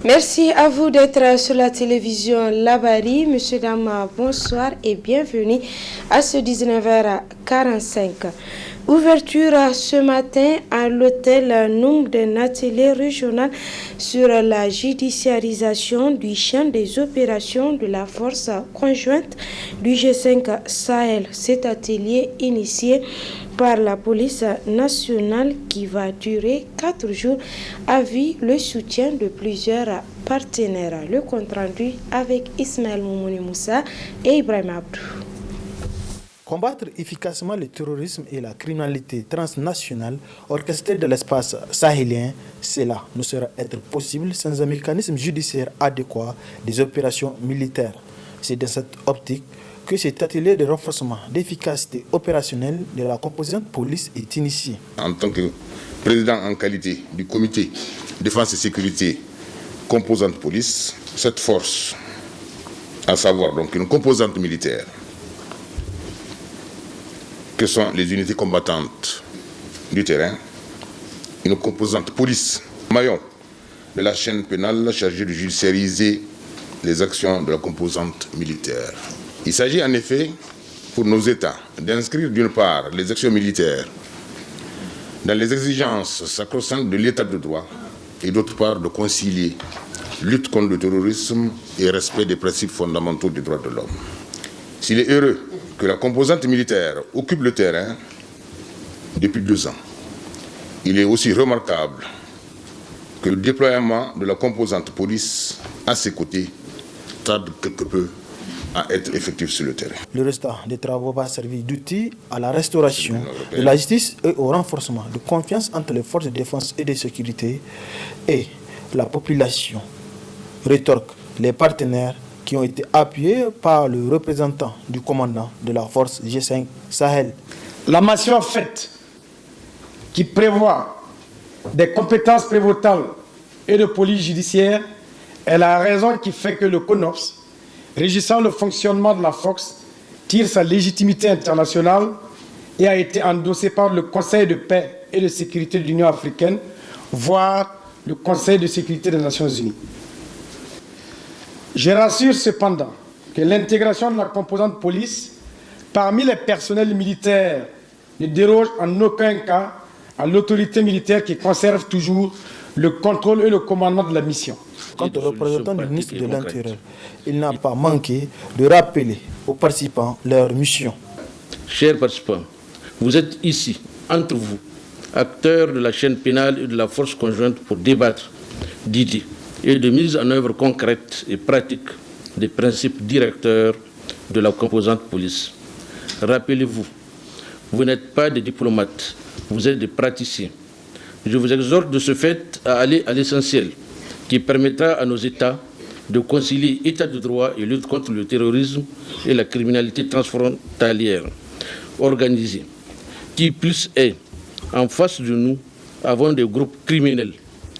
Merci à vous d'être sur la télévision Labari. Monsieur, dames, bonsoir et bienvenue à ce 19h45. Ouverture ce matin à l'hôtel Nung d'un atelier régional sur la judiciarisation du champ des opérations de la force conjointe du G5 Sahel. Cet atelier initié par la police nationale qui va durer 4 jours a vu le soutien de plusieurs partenaires. Le compte rendu avec Ismaël Moumouni Moussa et Ibrahim Abdou. Combattre efficacement le terrorisme et la criminalité transnationale orchestrée de l'espace sahélien, cela ne saurait être possible sans un mécanisme judiciaire adéquat des opérations militaires. C'est dans cette optique que cet atelier de renforcement d'efficacité opérationnelle de la composante police est initié. En tant que président en qualité du comité défense et sécurité composante police, cette force, à savoir donc une composante militaire, que sont les unités combattantes du terrain, une composante police, maillon de la chaîne pénale chargée de judiciariser les actions de la composante militaire. Il s'agit en effet pour nos États d'inscrire d'une part les actions militaires dans les exigences sacro-saintes de l'État de droit et d'autre part de concilier lutte contre le terrorisme et respect des principes fondamentaux des droits de l'homme. S'il est heureux que la composante militaire occupe le terrain depuis 2 ans, il est aussi remarquable que le déploiement de la composante police à ses côtés tarde quelque peu à être effectif sur le terrain. Le restant des travaux va servir d'outil à la restauration de la justice et au renforcement de confiance entre les forces de défense et de sécurité et la population. Rétorquent les partenaires qui ont été appuyés par le représentant du commandant de la force G5 Sahel. La mention faite qui prévoit des compétences prévôtales et de police judiciaire est la raison qui fait que le CONOPS, régissant le fonctionnement de la force, tire sa légitimité internationale et a été endossé par le Conseil de paix et de sécurité de l'Union africaine, voire le Conseil de sécurité des Nations unies. Je rassure cependant que l'intégration de la composante police parmi les personnels militaires ne déroge en aucun cas à l'autorité militaire qui conserve toujours le contrôle et le commandement de la mission. Quant au représentant du ministre de l'Intérieur, il n'a pas manqué de rappeler aux participants leur mission. Chers participants, vous êtes ici, entre vous, acteurs de la chaîne pénale et de la force conjointe pour débattre d'idées et de mise en œuvre concrète et pratique des principes directeurs de la composante police. Rappelez-vous, vous n'êtes pas des diplomates, vous êtes des praticiens. Je vous exhorte de ce fait à aller à l'essentiel, qui permettra à nos États de concilier État de droit et lutte contre le terrorisme et la criminalité transfrontalière organisée. Qui plus est, en face de nous, avons des groupes criminels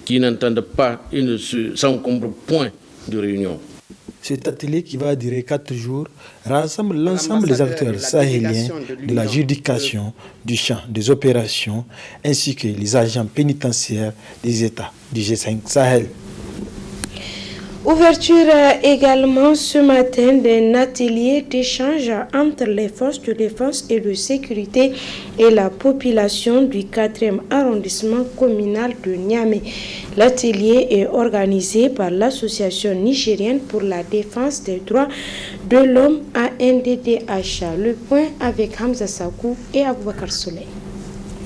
qui n'entendent pas et ne s'encombrent point de réunion. Cet atelier qui va durer 4 jours rassemble l'ensemble des acteurs sahéliens de la juridiction du champ des opérations ainsi que les agents pénitentiaires des États du G5 Sahel. Ouverture également ce matin d'un atelier d'échange entre les forces de défense et de sécurité et la population du 4e arrondissement communal de Niamey. L'atelier est organisé par l'Association nigérienne pour la défense des droits de l'homme ANDDH. Le point avec Hamza Sakou et Aboubakar Soleil.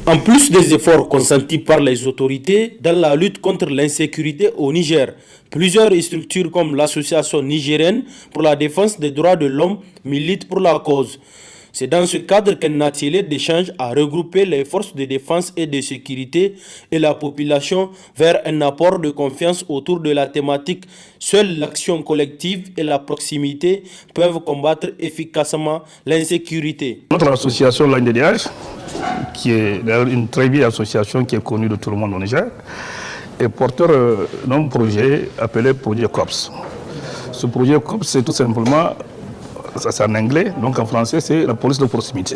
En plus des efforts consentis par les autorités dans la lutte contre l'insécurité au Niger, plusieurs structures comme l'Association nigérienne pour la défense des droits de l'homme militent pour la cause. C'est dans ce cadre qu'un atelier d'échange a regroupé les forces de défense et de sécurité et la population vers un apport de confiance autour de la thématique « Seule l'action collective et la proximité peuvent combattre efficacement l'insécurité ». Notre association, l'ANDDH, qui est d'ailleurs une très vieille association qui est connue de tout le monde au Niger, est porteur d'un projet appelé Projet COPS. Ce projet COPS, c'est tout simplement, ça c'est en anglais, donc en français c'est la police de proximité.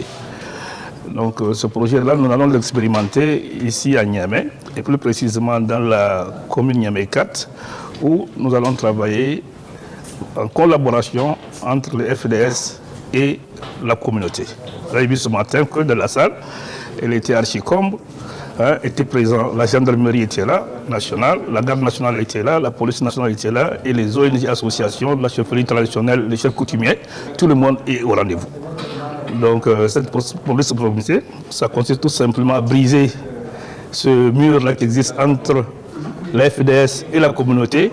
Donc ce projet-là, nous allons l'expérimenter ici à Niamey, et plus précisément dans la commune Niamey 4, où nous allons travailler en collaboration entre le FDS et la communauté. Vous avez vu ce matin que dans la salle, elle était archi-comble, était présent, la gendarmerie était là, nationale, la garde nationale était là, la police nationale était là, et les ONG associations, la chefferie traditionnelle, les chefs coutumiers, tout le monde est au rendez-vous. Donc cette police de proximité, ça consiste tout simplement à briser ce mur-là qui existe entre la FDS et la communauté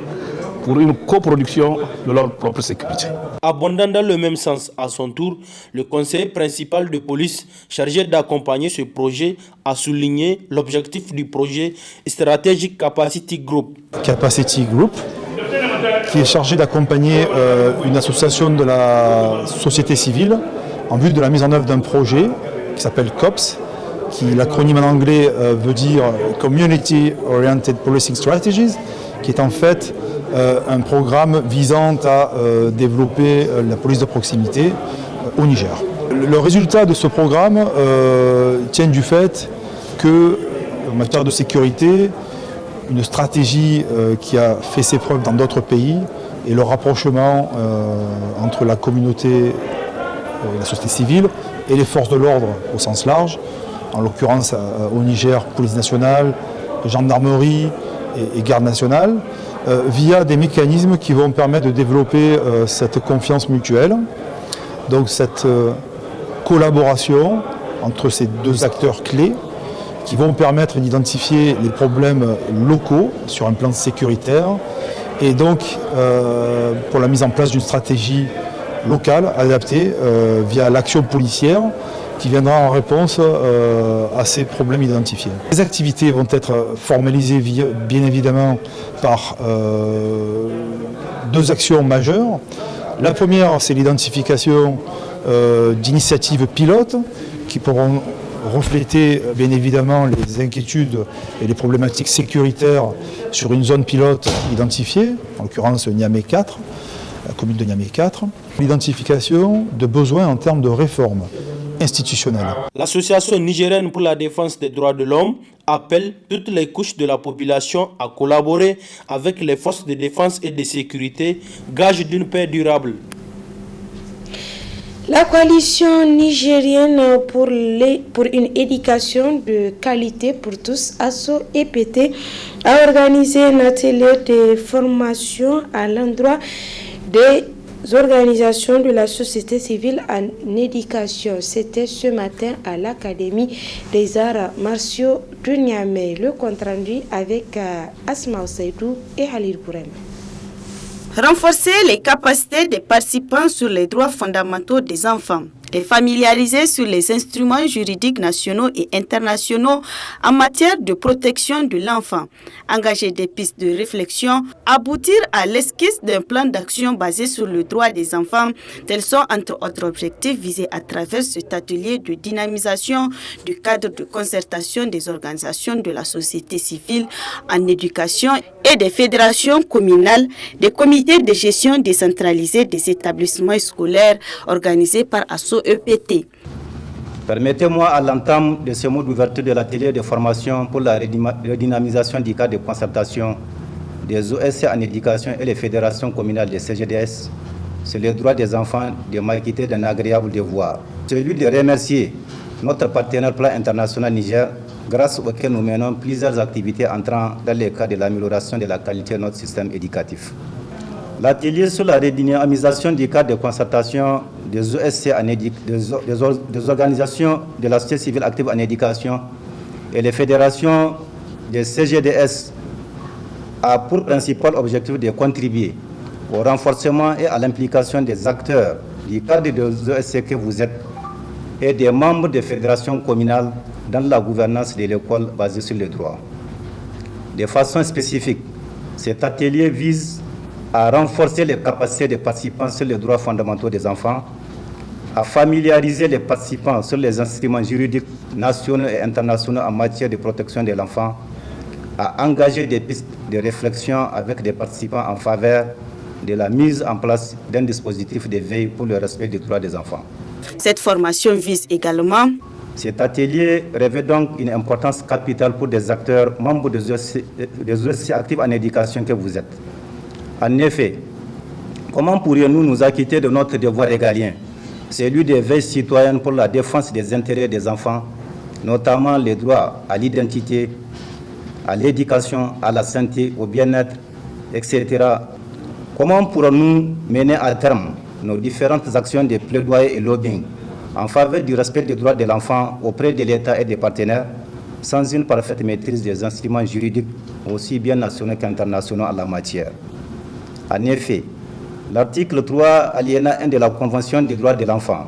pour une coproduction de leur propre sécurité. Abondant dans le même sens, à son tour, le conseiller principal de police chargé d'accompagner ce projet a souligné l'objectif du projet Strategic Capacity Group. Capacity Group, qui est chargé d'accompagner une association de la société civile en vue de la mise en œuvre d'un projet qui s'appelle COPS, qui l'acronyme en anglais veut dire Community Oriented Policing Strategies, qui est en fait un programme visant à développer la police de proximité au Niger. Le résultat de ce programme tient du fait que, en matière de sécurité, une stratégie qui a fait ses preuves dans d'autres pays et le rapprochement entre la communauté, la société civile et les forces de l'ordre au sens large, en l'occurrence au Niger, police nationale, gendarmerie et garde nationale, via des mécanismes qui vont permettre de développer cette confiance mutuelle. Donc cette collaboration entre ces deux acteurs clés qui vont permettre d'identifier les problèmes locaux sur un plan sécuritaire et donc pour la mise en place d'une stratégie locale adaptée via l'action policière qui viendra en réponse à ces problèmes identifiés. Les activités vont être formalisées bien évidemment par deux actions majeures. La première, c'est l'identification d'initiatives pilotes qui pourront refléter bien évidemment les inquiétudes et les problématiques sécuritaires sur une zone pilote identifiée, en l'occurrence Niamey 4, la commune de Niamey 4. L'identification de besoins en termes de réforme institutionnelle. L'Association nigérienne pour la défense des droits de l'homme appelle toutes les couches de la population à collaborer avec les forces de défense et de sécurité, gage d'une paix durable. La coalition nigérienne pour une éducation de qualité pour tous, ASSO-EPT, a organisé un atelier de formation à l'endroit des organisations de la société civile en éducation. C'était ce matin à l'Académie des arts martiaux de Niamey. Le compte rendu avec Asma Oseidou et Halil Bourem. Renforcer les capacités des participants sur les droits fondamentaux des enfants, les familiariser sur les instruments juridiques nationaux et internationaux en matière de protection de l'enfant, engager des pistes de réflexion, aboutir à l'esquisse d'un plan d'action basé sur le droit des enfants, tels sont entre autres objectifs visés à travers cet atelier de dynamisation du cadre de concertation des organisations de la société civile en éducation et des fédérations communales, des comités de gestion décentralisés des établissements scolaires organisés par ASSO-EPT. Permettez-moi à l'entame de ce mot d'ouverture de l'atelier de formation pour la redynamisation du cadre de concertation des OSC en éducation et les fédérations communales des CGDS sur les droits des enfants de m'acquitter d'un agréable devoir. Celui de remercier notre partenaire plan international Niger, grâce auquel nous menons plusieurs activités entrant dans le cadre de l'amélioration de la qualité de notre système éducatif. L'atelier sur la redynamisation du cadre de concertation des OSC des organisations de la société civile active en éducation et les fédérations des CGDS a pour principal objectif de contribuer au renforcement et à l'implication des acteurs du cadre des OSC que vous êtes et des membres des fédérations communales dans la gouvernance de l'école basée sur le droit. De façon spécifique, cet atelier vise à renforcer les capacités des participants sur les droits fondamentaux des enfants, à familiariser les participants sur les instruments juridiques nationaux et internationaux en matière de protection de l'enfant, à engager des pistes de réflexion avec des participants en faveur de la mise en place d'un dispositif de veille pour le respect des droits des enfants. Cette formation vise également. Cet atelier revêt donc une importance capitale pour des acteurs membres des OSC actifs en éducation que vous êtes. En effet, comment pourrions-nous nous acquitter de notre devoir régalien, celui des veilles citoyennes pour la défense des intérêts des enfants, notamment les droits à l'identité, à l'éducation, à la santé, au bien-être, etc. Comment pourrons-nous mener à terme nos différentes actions de plaidoyer et lobbying en faveur du respect des droits de l'enfant auprès de l'État et des partenaires, sans une parfaite maîtrise des instruments juridiques, aussi bien nationaux qu'internationaux en la matière? En effet, l'article 3, alinéa 1 de la Convention des droits de l'enfant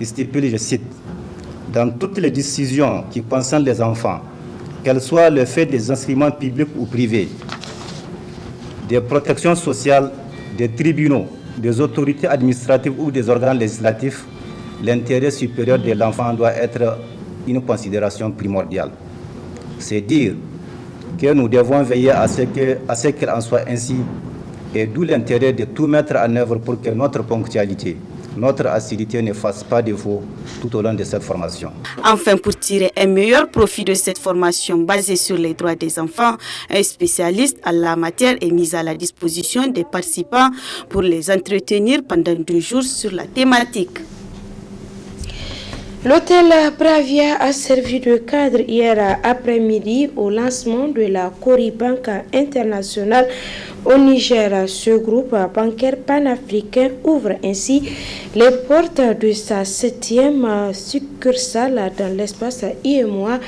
stipule, je cite, « Dans toutes les décisions qui concernent les enfants, qu'elles soient le fait des instruments publics ou privés, des protections sociales, des tribunaux, des autorités administratives ou des organes législatifs, l'intérêt supérieur de l'enfant doit être une considération primordiale. » C'est dire que nous devons veiller à ce qu'il en soit ainsi, et d'où l'intérêt de tout mettre en œuvre pour que notre ponctualité, notre assiduité ne fasse pas défaut tout au long de cette formation. Enfin, pour tirer un meilleur profit de cette formation basée sur les droits des enfants, un spécialiste en la matière est mis à la disposition des participants pour les entretenir pendant 2 jours sur la thématique. L'hôtel Bravia a servi de cadre hier après-midi au lancement de la Coribank internationale au Niger. Ce groupe bancaire panafricain ouvre ainsi les portes de sa 7e succursale dans l'espace IMOA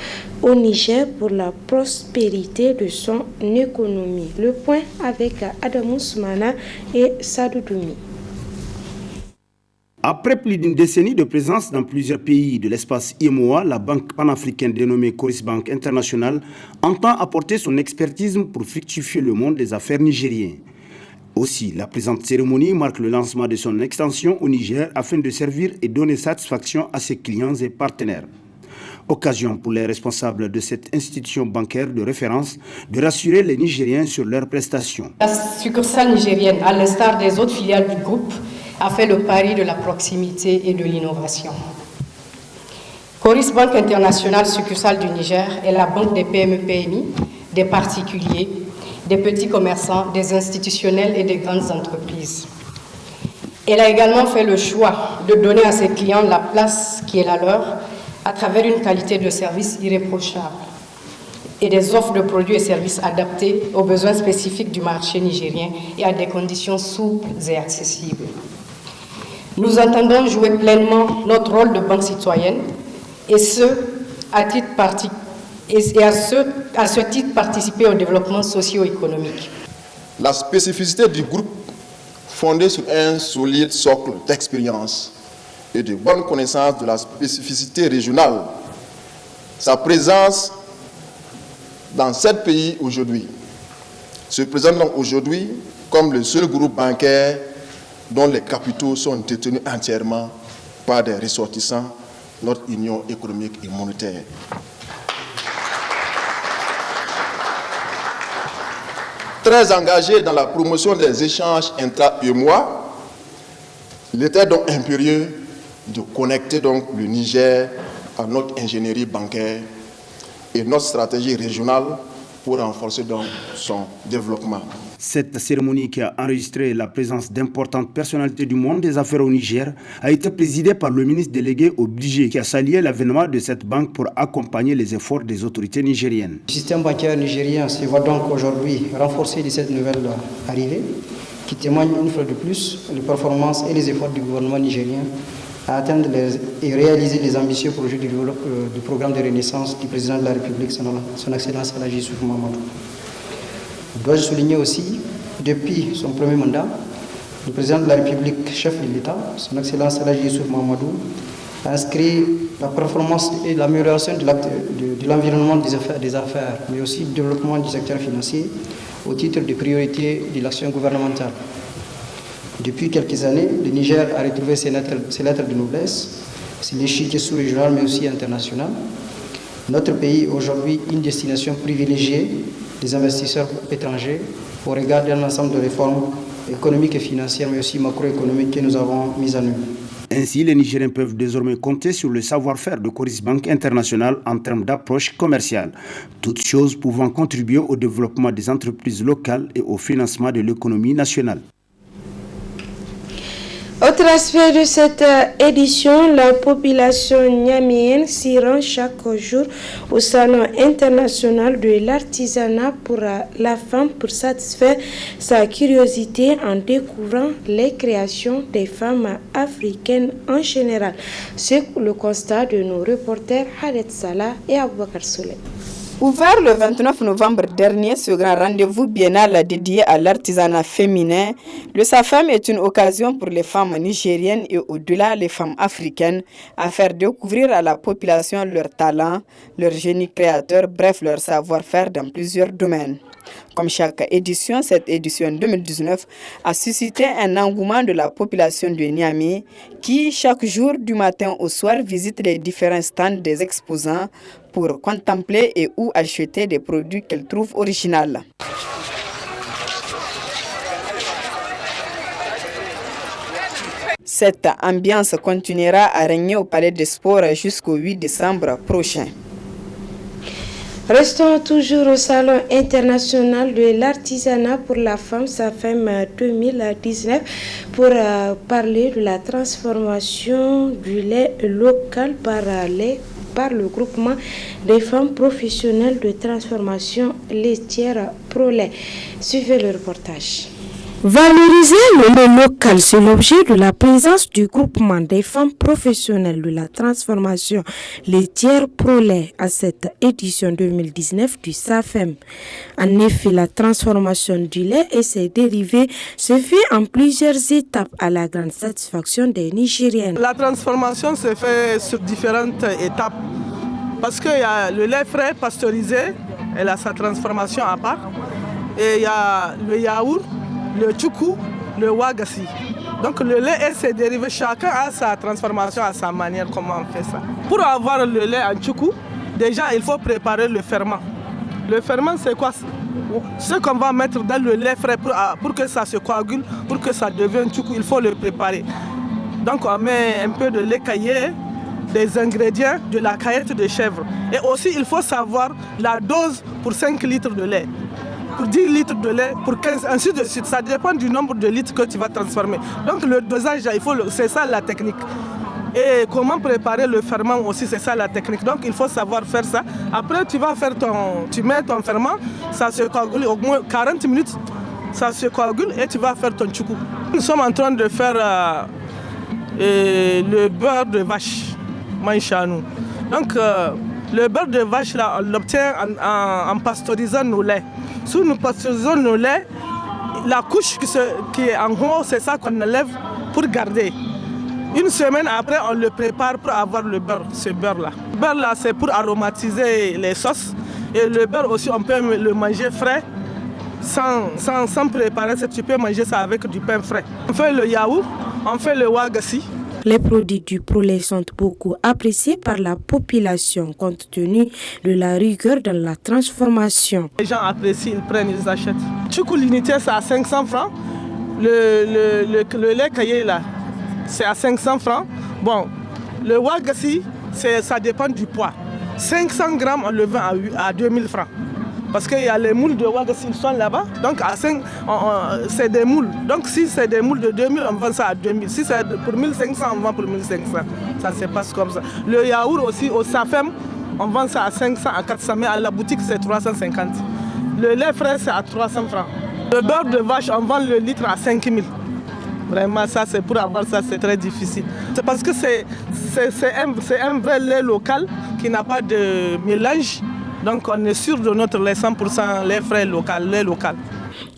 au Niger pour la prospérité de son économie. Le point avec Adam Ousmana et Sadou Doumi. Après plus d'une décennie de présence dans plusieurs pays de l'espace IMOA, la banque panafricaine dénommée Coris Bank International entend apporter son expertise pour fructifier le monde des affaires nigérien. Aussi, la présente cérémonie marque le lancement de son extension au Niger afin de servir et donner satisfaction à ses clients et partenaires. Occasion pour les responsables de cette institution bancaire de référence de rassurer les Nigériens sur leurs prestations. La succursale nigérienne, à l'instar des autres filiales du groupe, a fait le pari de la proximité et de l'innovation. Coris Bank International, succursale du Niger, est la banque des PME-PMI, des particuliers, des petits commerçants, des institutionnels et des grandes entreprises. Elle a également fait le choix de donner à ses clients la place qui est la leur à travers une qualité de service irréprochable et des offres de produits et services adaptés aux besoins spécifiques du marché nigérien et à des conditions souples et accessibles. Nous entendons jouer pleinement notre rôle de banque citoyenne et à ce titre participer au développement socio-économique. La spécificité du groupe, fondée sur un solide socle d'expérience et de bonne connaissance de la spécificité régionale, sa présence dans 7 pays aujourd'hui, se présente donc aujourd'hui comme le seul groupe bancaire dont les capitaux sont détenus entièrement par des ressortissants de notre union économique et monétaire. Très engagé dans la promotion des échanges intra-UEMOA, il était donc impérieux de connecter donc le Niger à notre ingénierie bancaire et notre stratégie régionale pour renforcer donc son développement. Cette cérémonie qui a enregistré la présence d'importantes personnalités du monde des affaires au Niger a été présidée par le ministre délégué au budget qui a salué l'avènement de cette banque pour accompagner les efforts des autorités nigériennes. Le système bancaire nigérien se voit donc aujourd'hui renforcé de cette nouvelle arrivée qui témoigne une fois de plus les performances et les efforts du gouvernement nigérien à atteindre et réaliser les ambitieux projets du programme de renaissance du président de la République, son Excellence Alhaji Issoufou Mahamadou. Dois-je souligner aussi, depuis son premier mandat, le président de la République, chef de l'État, son Excellence Alhaji Issoufou Mahamadou, a inscrit la performance et l'amélioration de l'environnement des affaires, mais aussi le développement du secteur financier au titre de priorité de l'action gouvernementale. Depuis quelques années, le Niger a retrouvé ses lettres de noblesse, ses échiquiers sous-régional mais aussi international. Notre pays est aujourd'hui une destination privilégiée des investisseurs étrangers au regard d'un ensemble de réformes économiques et financières mais aussi macroéconomiques que nous avons mises en œuvre. Ainsi, les Nigériens peuvent désormais compter sur le savoir-faire de Coris Bank International en termes d'approche commerciale, toutes choses pouvant contribuer au développement des entreprises locales et au financement de l'économie nationale. Autre aspect de cette édition, la population niaméenne s'y rend chaque jour au Salon international de l'artisanat pour la femme pour satisfaire sa curiosité en découvrant les créations des femmes africaines en général. C'est le constat de nos reporters Hadet Salah et Aboubakar Souley. Ouvert le 29 novembre dernier, ce grand rendez-vous biennal dédié à l'artisanat féminin, le SAFEM est une occasion pour les femmes nigériennes et au-delà les femmes africaines à faire découvrir à la population leurs talents, leurs génies créateurs, bref leur savoir-faire dans plusieurs domaines. Comme chaque édition, cette édition 2019 a suscité un engouement de la population de Niamey qui, chaque jour du matin au soir, visite les différents stands des exposants pour contempler et ou acheter des produits qu'elle trouve originaux. Cette ambiance continuera à régner au Palais des Sports jusqu'au 8 décembre prochain. Restons toujours au Salon international de l'artisanat pour la femme, SAFEM 2019, pour parler de la transformation du lait local par le groupement des femmes professionnelles de transformation laitière ProLait. Suivez le reportage. Valoriser le lait local, c'est l'objet de la présence du groupement des femmes professionnelles de la transformation laitière ProLait à cette édition 2019 du SAFEM. En effet, la transformation du lait et ses dérivés se fait en plusieurs étapes à la grande satisfaction des Nigériennes. La transformation se fait sur différentes étapes parce qu'il y a le lait frais pasteurisé, elle a sa transformation à part, et il y a le yaourt, le tchoukou, le wagasi. Donc le lait et ses dérivés, chacun a sa transformation à sa manière, comment on fait ça. Pour avoir le lait en tchoukou, déjà il faut préparer le ferment. Le ferment c'est quoi? Ce qu'on va mettre dans le lait frais pour que ça se coagule, pour que ça devienne tchoukou, il faut le préparer. Donc on met un peu de lait caillé, des ingrédients, de la caillette de chèvre. Et aussi il faut savoir la dose pour 5 litres de lait. Pour 10 litres de lait, pour 15, ainsi de suite. Ça dépend du nombre de litres que tu vas transformer. Donc le dosage, c'est ça la technique. Et comment préparer le ferment aussi, c'est ça la technique. Donc il faut savoir faire ça. Après tu mets ton ferment, ça se coagule au moins 40 minutes. Ça se coagule et tu vas faire ton tchoukou. Nous sommes en train de faire le beurre de vache, manchanou. Donc le beurre de vache là, on l'obtient en pasteurisant nos laits. Si nous pasteurisons nos laits, la couche qui est en haut, c'est ça qu'on enlève pour garder. Une semaine après, on le prépare pour avoir le beurre, ce beurre-là. Le beurre-là, c'est pour aromatiser les sauces. Et le beurre aussi, on peut le manger frais, sans préparer. Tu peux manger ça avec du pain frais. On fait le yaourt, on fait le wagasi. Les produits du ProLait sont beaucoup appréciés par la population compte tenu de la rigueur dans la transformation. Les gens apprécient, ils prennent, ils achètent. Tchoukou l'unité, c'est à 500 francs. Le lait caillé là, c'est à 500 francs. Bon, le wagasi, ça dépend du poids. 500 grammes, on le vend à 2000 francs. Parce qu'il y a les moules de wagasi, ils sont là-bas. Donc c'est des moules. Donc si c'est des moules de 2000, on vend ça à 2000. Si c'est pour 1500, on vend pour 1500. Ça se passe comme ça. Le yaourt aussi, au SAFEM, on vend ça à 500, à 400. Mais à la boutique, c'est 350. Le lait frais, c'est à 300 francs. Le beurre de vache, on vend le litre à 5000. Vraiment, ça, c'est pour avoir ça, c'est très difficile. C'est parce que c'est un vrai lait local qui n'a pas de mélange. Donc on est sûr de notre lait 100% lait frais local, lait local.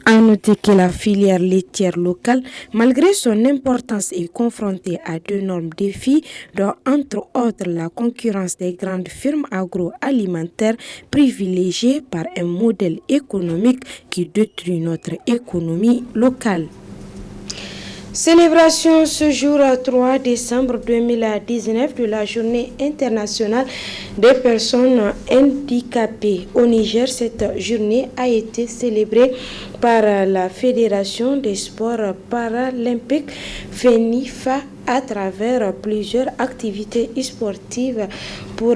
À noter que la filière laitière locale, malgré son importance, est confrontée à d'énormes défis, dont entre autres la concurrence des grandes firmes agroalimentaires privilégiées par un modèle économique qui détruit notre économie locale. Célébration ce jour 3 décembre 2019 de la Journée internationale des personnes handicapées. Au Niger, cette journée a été célébrée par la Fédération des sports paralympiques FENIFA à travers plusieurs activités sportives pour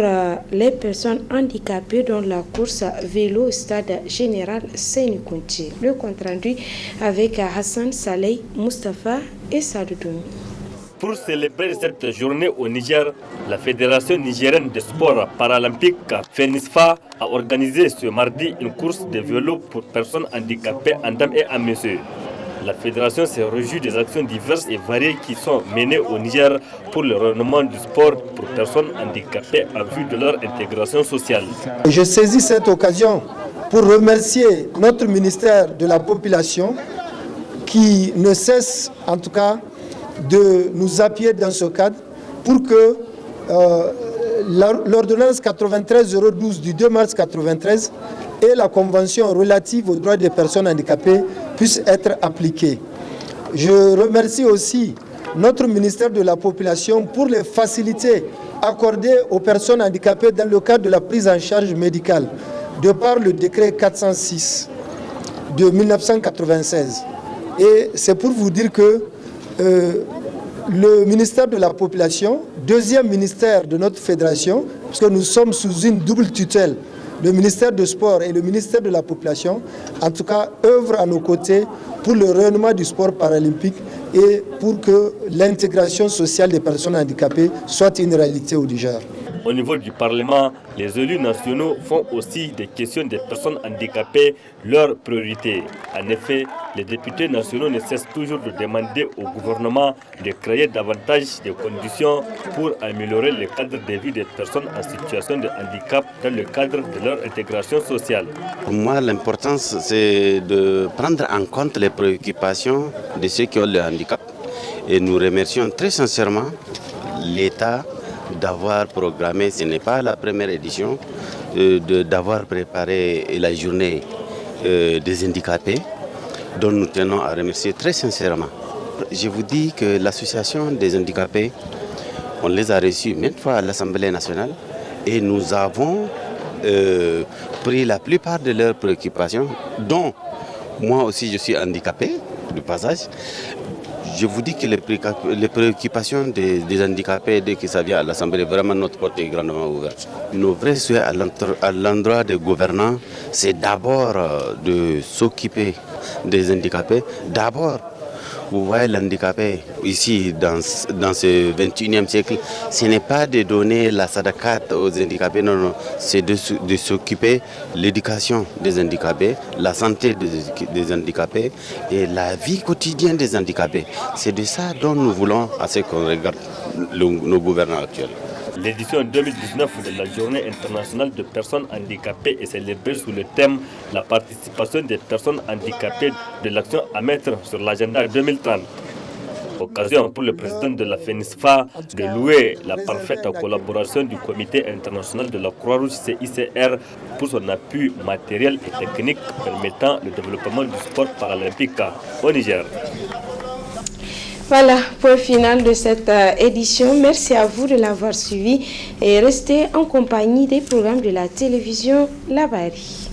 les personnes handicapées, dont la course vélo au stade général Sénikounti. Le compte rendu avec Hassan Saleh, Mustafa et Sadoudoumi. Pour célébrer cette journée au Niger, la Fédération nigérienne de sport paralympique FENISFA a organisé ce mardi une course de vélo pour personnes handicapées en dames et en messieurs. La fédération s'est réjouie des actions diverses et variées qui sont menées au Niger pour le rayonnement du sport pour personnes handicapées en vue de leur intégration sociale. Je saisis cette occasion pour remercier notre ministère de la Population qui ne cesse en tout cas de nous appuyer dans ce cadre pour que l'ordonnance 93-012 du 2 mars 1993 et la convention relative aux droits des personnes handicapées puissent être appliquées. Je remercie aussi notre ministère de la Population pour les facilités accordées aux personnes handicapées dans le cadre de la prise en charge médicale, de par le décret 406 de 1996. Et c'est pour vous dire que le ministère de la Population, deuxième ministère de notre fédération, parce que nous sommes sous une double tutelle, le ministère du Sport et le ministère de la Population, en tout cas, œuvrent à nos côtés pour le rayonnement du sport paralympique et pour que l'intégration sociale des personnes handicapées soit une réalité au Niger. Au niveau du Parlement, les élus nationaux font aussi des questions des personnes handicapées leur priorité. En effet, les députés nationaux ne cessent toujours de demander au gouvernement de créer davantage de conditions pour améliorer le cadre de vie des personnes en situation de handicap dans le cadre de leur intégration sociale. Pour moi, l'importance, c'est de prendre en compte les préoccupations de ceux qui ont le handicap. Et nous remercions très sincèrement l'État d'avoir programmé, ce n'est pas la première édition, d'avoir préparé la journée des handicapés, dont nous tenons à remercier très sincèrement. Je vous dis que l'association des handicapés, on les a reçus maintes fois à l'Assemblée nationale et nous avons pris la plupart de leurs préoccupations, dont moi aussi je suis handicapé, de passage. Je vous dis que les préoccupations des handicapés, dès que ça vient à l'Assemblée, vraiment notre porte est grandement ouverte. Nos vrais souhaits à l'endroit des gouvernants, c'est d'abord de s'occuper des handicapés. D'abord, vous voyez l'handicapé ici, dans ce 21e siècle, ce n'est pas de donner la sadakat aux handicapés, non, c'est de s'occuper de l'éducation des handicapés, la santé des handicapés et la vie quotidienne des handicapés. C'est de ça dont nous voulons à ce qu'on regarde nos gouvernants actuels. L'édition 2019 de la Journée internationale de personnes handicapées est célébrée sous le thème « La participation des personnes handicapées de l'action à mettre sur l'agenda 2030 ». Occasion pour le président de la FENISFA de louer la parfaite collaboration du Comité international de la Croix-Rouge CICR pour son appui matériel et technique permettant le développement du sport paralympique au Niger. Voilà, point final de cette édition. Merci à vous de l'avoir suivi et restez en compagnie des programmes de la télévision Labari.